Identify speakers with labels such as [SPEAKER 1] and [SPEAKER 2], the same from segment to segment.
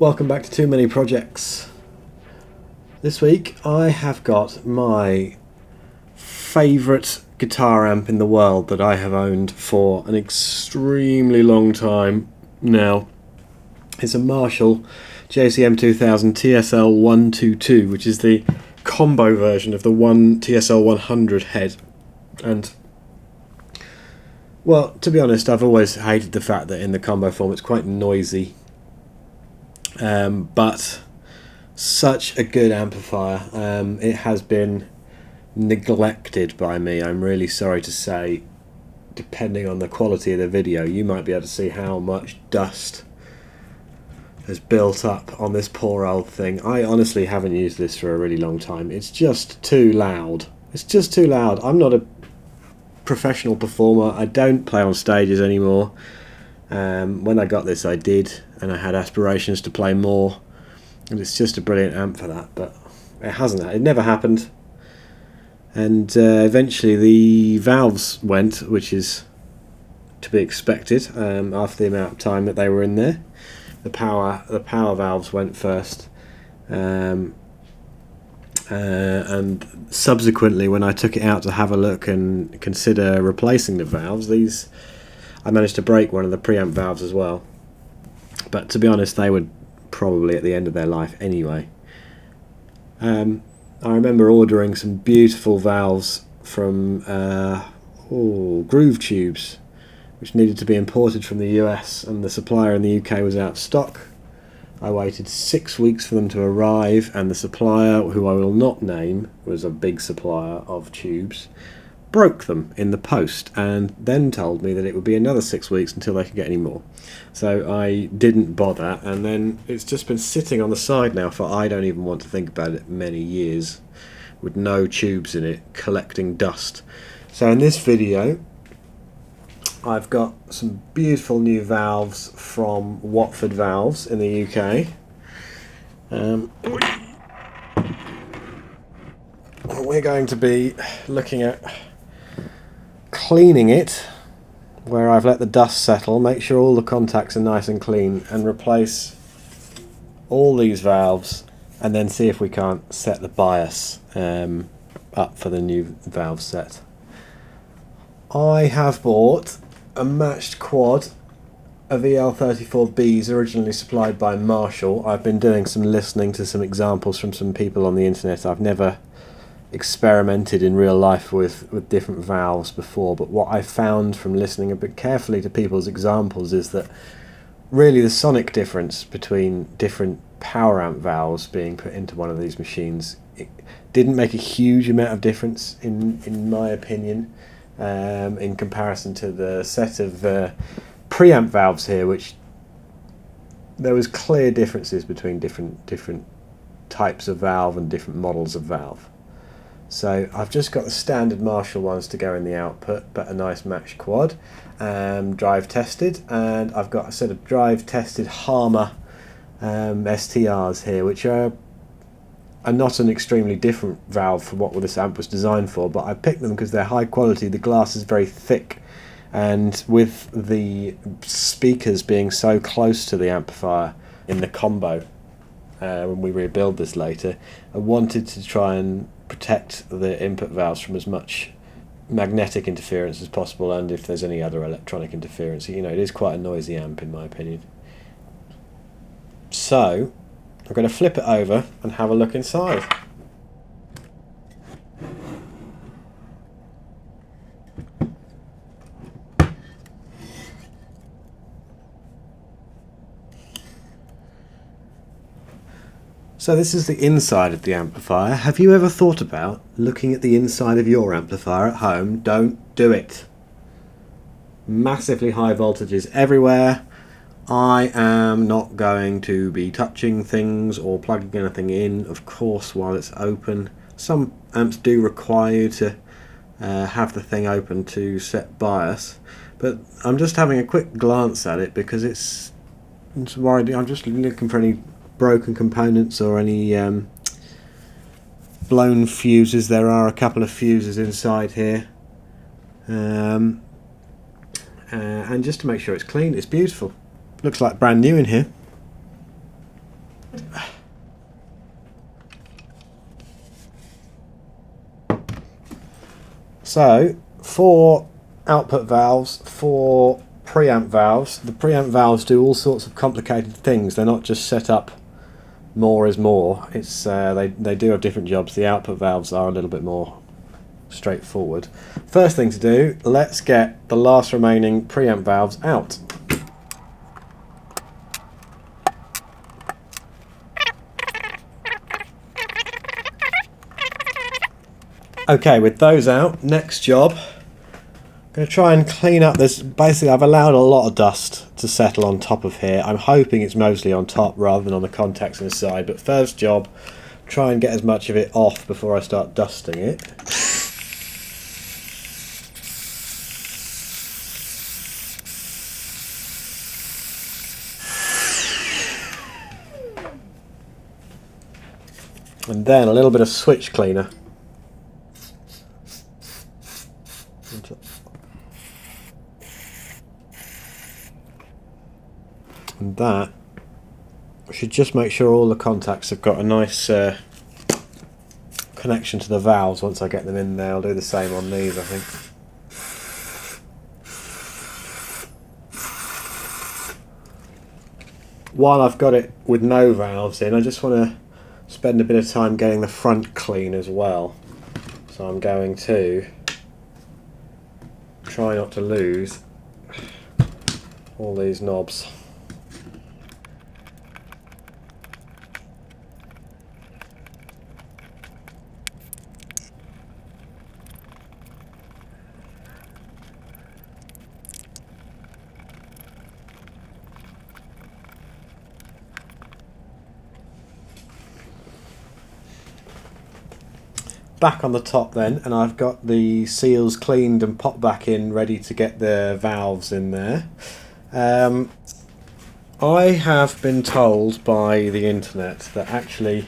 [SPEAKER 1] Welcome back to Too Many Projects. This week I have got my favourite guitar amp in the world that I have owned for an extremely long time now. It's a Marshall JCM 2000 TSL 122, which is the combo version of the TSL 100 head. And well, to be honest, I've always hated the fact that in the combo form it's quite noisy. But such a good amplifier. It has been neglected by me, I'm really sorry to say. Depending on the quality of the video, you might be able to see how much dust has built up on this poor old thing. I honestly haven't used this for a really long time. It's just too loud. It's just too loud. I'm not a professional performer. I don't play on stages anymore. When I got this I did, and I had aspirations to play more, and it's just a brilliant amp for that, but it never happened. And eventually the valves went, which is to be expected after the amount of time that they were in there. The power valves went first, and subsequently when I took it out to have a look and consider replacing the valves, I managed to break one of the preamp valves as well. But to be honest, they were probably at the end of their life anyway. I remember ordering some beautiful valves from Groove Tubes, which needed to be imported from the US, and the supplier in the UK was out of stock. I waited 6 weeks for them to arrive, and the supplier, who I will not name, was a big supplier of tubes, broke them in the post and then told me that it would be another 6 weeks until they could get any more. So I didn't bother, and then it's just been sitting on the side now for I don't even want to think about it many years, with no tubes in it, collecting dust. So in this video I've got some beautiful new valves from Watford Valves in the UK. We're going to be looking at cleaning it where I've let the dust settle, make sure all the contacts are nice and clean, and replace all these valves, and then see if we can't set the bias up for the new valve set. I have bought a matched quad of EL34Bs originally supplied by Marshall. I've been doing some listening to some examples from some people on the internet. I've never experimented in real life with different valves before, but what I found from listening a bit carefully to people's examples is that really the sonic difference between different power amp valves being put into one of these machines, it didn't make a huge amount of difference in my opinion, in comparison to the set of preamp valves here, which there was clear differences between different types of valve and different models of valve. So I've just got the standard Marshall ones to go in the output, but a nice matched quad, drive tested, and I've got a set of drive tested Harmer STRs here, which are not an extremely different valve from what this amp was designed for, but I picked them because they're high quality. The glass is very thick, and with the speakers being so close to the amplifier in the combo, when we rebuild this later, I wanted to try and protect the input valves from as much magnetic interference as possible, and if there's any other electronic interference. You know, it is quite a noisy amp in my opinion. So I'm going to flip it over and have a look inside. So this is the inside of the amplifier. Have you ever thought about looking at the inside of your amplifier at home? Don't do it. Massively high voltages everywhere. I am not going to be touching things or plugging anything in, of course, while it's open. Some amps do require you to have the thing open to set bias, but I'm just having a quick glance at it because it's worried. I'm just looking for any broken components or any blown fuses. There are a couple of fuses inside here, and just to make sure it's clean. It's beautiful. Looks like brand new in here. So, 4 output valves, 4 preamp valves. The preamp valves do all sorts of complicated things. They're not just set up more is more. It's they do have different jobs. The output valves are a little bit more straightforward. First thing to do, let's get the last remaining preamp valves out. Okay, with those out, next job, I'm going to try and clean up this. Basically, I've allowed a lot of dust to settle on top of here. I'm hoping it's mostly on top rather than on the contacts inside, but first job, try and get as much of it off before I start dusting it. And then a little bit of switch cleaner. And that should just make sure all the contacts have got a nice connection to the valves. Once I get them in there, I'll do the same on these, I think. While I've got it with no valves in, I just want to spend a bit of time getting the front clean as well. So I'm going to try not to lose all these knobs. Back on the top then, and I've got the seals cleaned and popped back in, ready to get the valves in there. I have been told by the internet that actually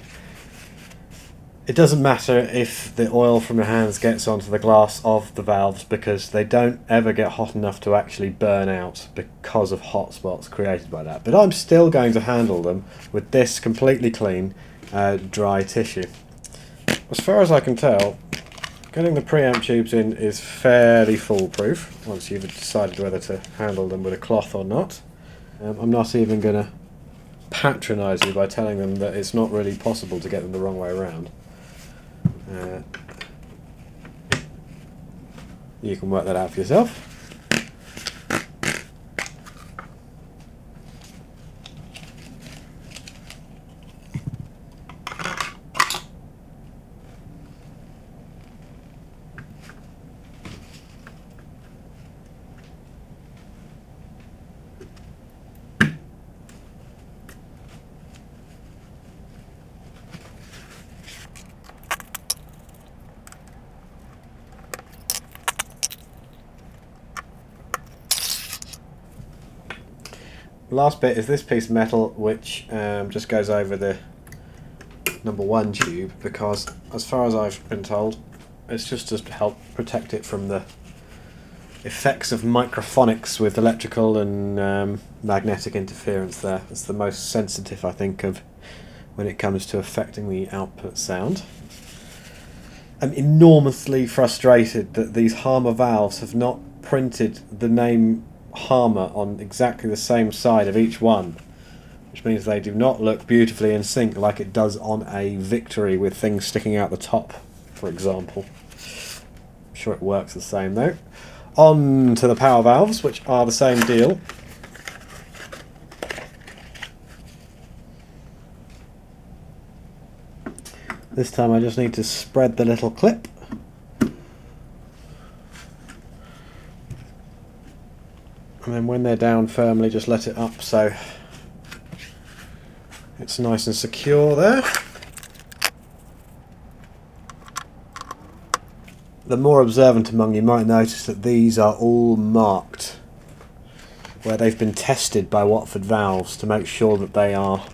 [SPEAKER 1] it doesn't matter if the oil from your hands gets onto the glass of the valves, because they don't ever get hot enough to actually burn out because of hot spots created by that. But I'm still going to handle them with this completely clean dry tissue. As far as I can tell, getting the preamp tubes in is fairly foolproof once you've decided whether to handle them with a cloth or not. I'm not even going to patronise you by telling them that it's not really possible to get them the wrong way around. You can work that out for yourself. Last bit is this piece of metal, which just goes over the number 1 tube, because as far as I've been told, it's just to help protect it from the effects of microphonics with electrical and magnetic interference there. It's the most sensitive, I think, of when it comes to affecting the output sound. I'm enormously frustrated that these Harmer valves have not printed the name Harmer on exactly the same side of each one, which means they do not look beautifully in sync like it does on a Victory with things sticking out the top, for example. I'm sure it works the same though. On to the power valves, which are the same deal. This time I just need to spread the little clip. And then when they're down firmly, just let it up so it's nice and secure there. The more observant among you might notice that these are all marked where they've been tested by Watford Valves to make sure that they are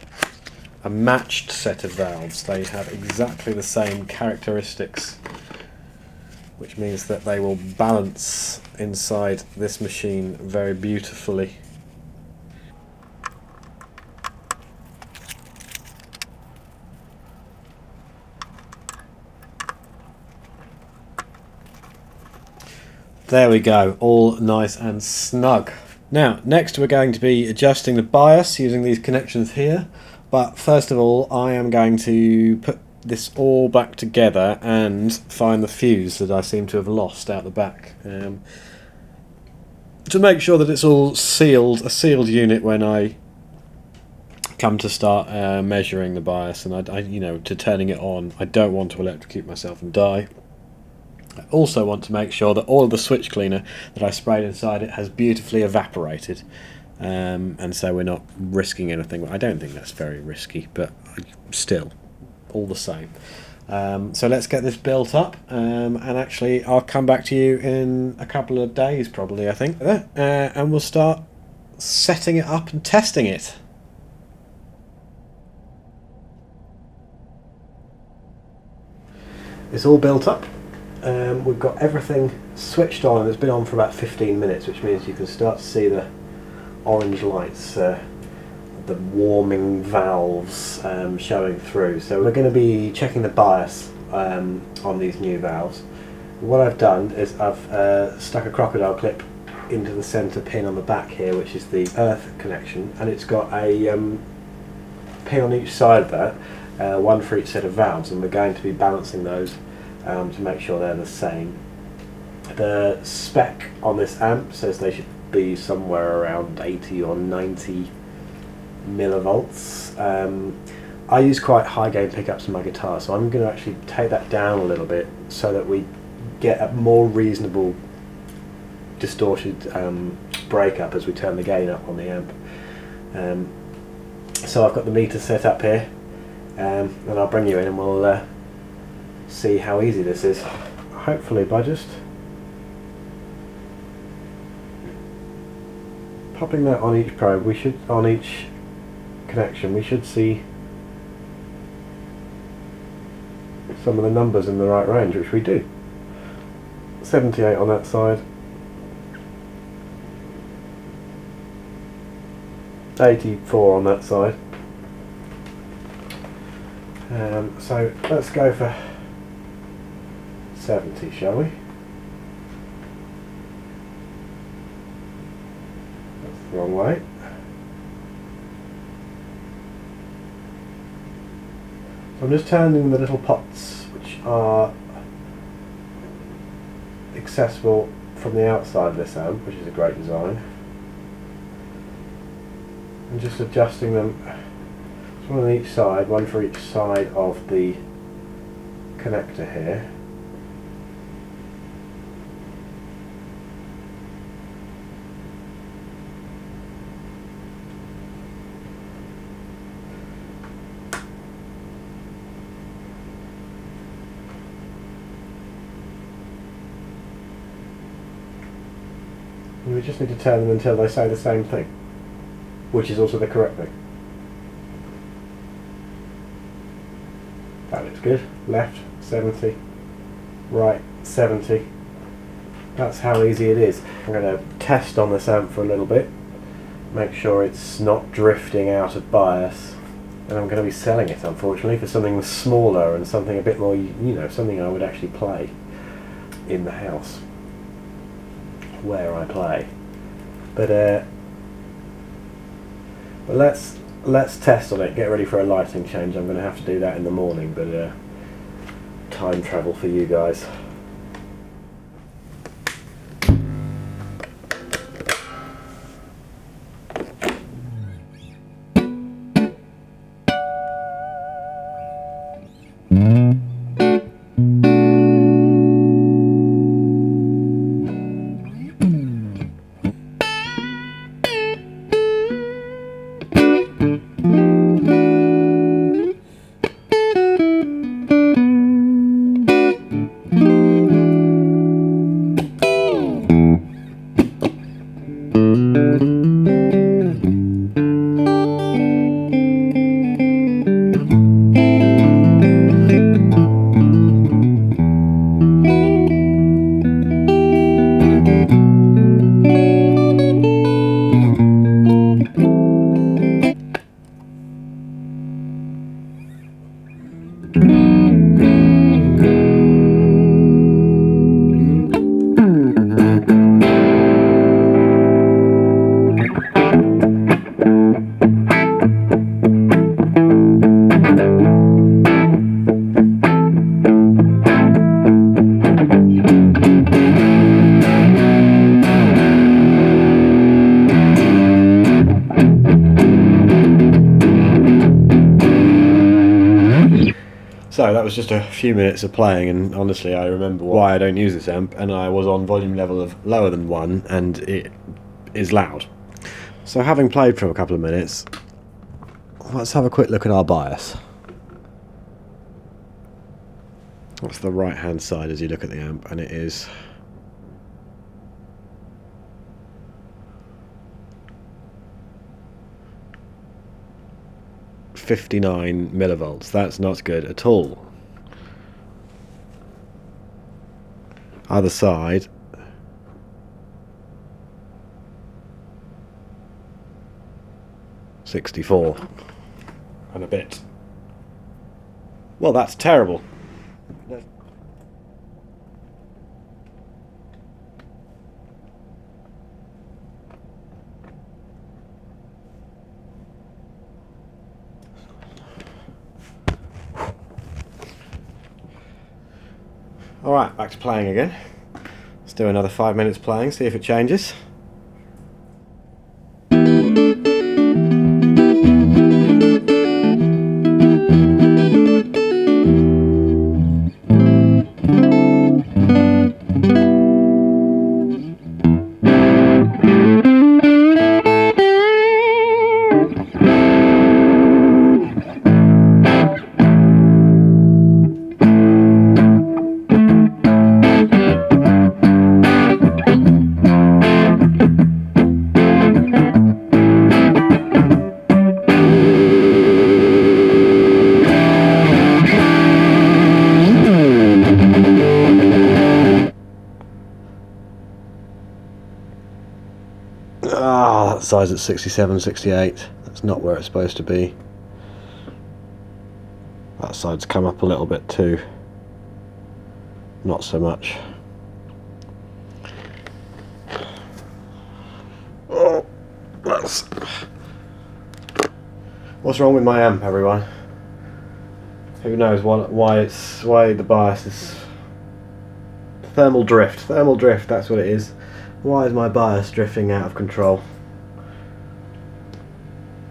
[SPEAKER 1] a matched set of valves. They have exactly the same characteristics, which means that they will balance inside this machine very beautifully. There we go, all nice and snug. Now, next we're going to be adjusting the bias using these connections here. But first of all, I am going to put this all back together and find the fuse that I seem to have lost out the back. To make sure that it's all sealed, a sealed unit when I come to start measuring the bias, and you know, to turning it on. I don't want to electrocute myself and die. I also want to make sure that all of the switch cleaner that I sprayed inside it has beautifully evaporated, and so we're not risking anything. I don't think that's very risky, but still, all the same. So let's get this built up, and actually I'll come back to you in a couple of days probably, I think, and we'll start setting it up and testing it. It's all built up. We've got everything switched on, and it's been on for about 15 minutes, which means you can start to see the orange lights, the warming valves showing through. So we're going to be checking the bias on these new valves. What I've done is I've stuck a crocodile clip into the centre pin on the back here, which is the earth connection, and it's got a pin on each side of that, one for each set of valves, and we're going to be balancing those to make sure they're the same. The spec on this amp says they should be somewhere around 80 or 90 millivolts. I use quite high gain pickups in my guitar, so I'm going to actually take that down a little bit so that we get a more reasonable distorted breakup as we turn the gain up on the amp. So I've got the meter set up here, and I'll bring you in and we'll see how easy this is. Hopefully by just popping that on each probe, on each connection, we should see some of the numbers in the right range, which we do. 78 on that side, 84 on that side. So let's go for 70, shall we? That's the wrong way. So I'm just turning the little pots, which are accessible from the outside of this amp, which is a great design, and just adjusting them. One on each side, one for each side of the connector here. And we just need to turn them until they say the same thing, which is also the correct thing. That looks good. Left 70, right 70. That's how easy it is. I'm going to test on this amp for a little bit, make sure it's not drifting out of bias, and I'm going to be selling it, unfortunately, for something smaller and something a bit more, you know, something I would actually play in the house where I play. But let's test on it, get ready for a lighting change. I'm going to have to do that in the morning, but time travel for you guys. So that was just a few minutes of playing, and honestly I remember why I don't use this amp, and I was on volume level of lower than 1 and it is loud. So having played for a couple of minutes, let's have a quick look at our bias. That's the right hand side as you look at the amp, and it is 59 millivolts. That's not good at all. Other side, $64 and a bit. Well, that's terrible. Alright, back to playing again. Let's do another 5 minutes playing, see if it changes. That side's at 67, 68. That's not where it's supposed to be. That side's come up a little bit too. Not so much. Oh, that's... What's wrong with my amp, everyone? Who knows why the bias is... Thermal drift. Thermal drift, that's what it is. Why is my bias drifting out of control?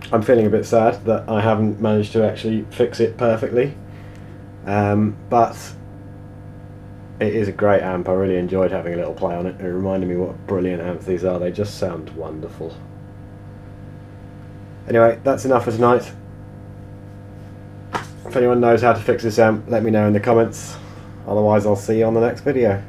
[SPEAKER 1] I'm feeling a bit sad that I haven't managed to actually fix it perfectly, but it is a great amp. I really enjoyed having a little play on it. It reminded me what brilliant amps these are. They just sound wonderful. Anyway, that's enough for tonight. If anyone knows how to fix this amp, let me know in the comments. Otherwise, I'll see you on the next video.